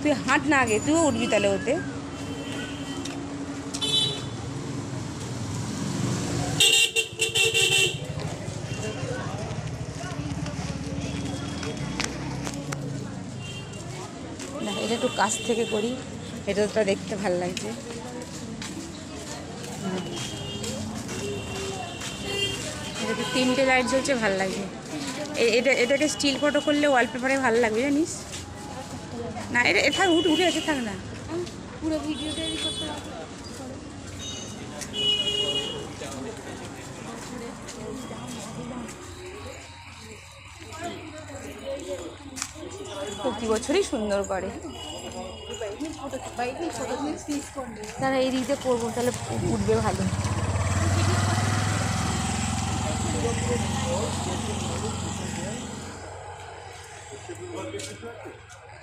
তুই হাঁট না আগে, তুইও উঠবি তাহলে ওতে। না, এটা একটু কাছ থেকে করি, এটা তো দেখতে ভালো লাগছে। এটা তো 3টে লাইট জ্বলছে, ভালো লাগছে। এটাকে স্টিল ফটো করলে ওয়ালপেপারে ভালো লাগবে জানিস। না এটা থাক, উঠে আছে, থাক না। পুরো ভিডিওটাই করতে হবে। প্রতি বছরই সুন্দর করে। তারা এই দিকটা করবো, তাহলে উঠবে ভালো।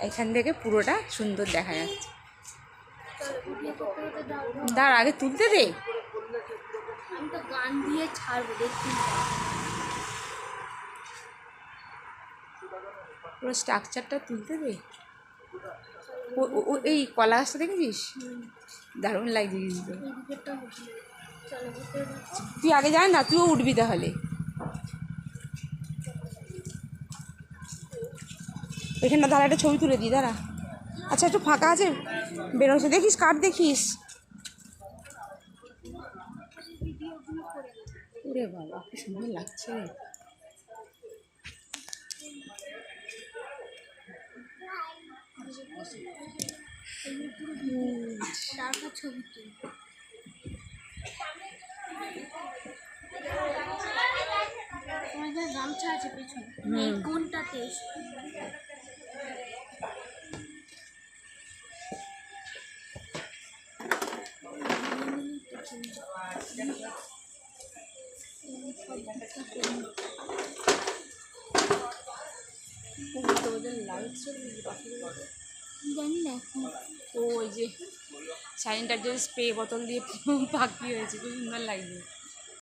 এখান থেকে পুরোটা সুন্দর দেখা যাচ্ছে। দাঁড়া, আগে তুলতে দে। আমি তো গান দিয়ে ছাড়বো, দেখছি। পুরো স্ট্রাকচারটা তুলতে দে। এই কলা গাছটা দেখেছিস, দারুণ লাগছে কিন্তু। তুই আগে যাই না, তুইও উঠবি তাহলে। এখানটা দাঁড়া, একটা ছবি তুলে দিই, দাঁড়া। আচ্ছা একটু ফাঁকা আছে, বেরোচ্ছে, দেখিস কাঠ দেখিস। ওরে বাবা, কি সুন্দর লাগছে। তারপর ছবি তুলি। আমাদের গামছা আছে পেছনে, এই কোনটাতে? জানি না এখন। ওই যে স্যানিটাইজার স্প্রে বোতল দিয়ে পাখি হয়েছে, খুব সুন্দর লাগছে।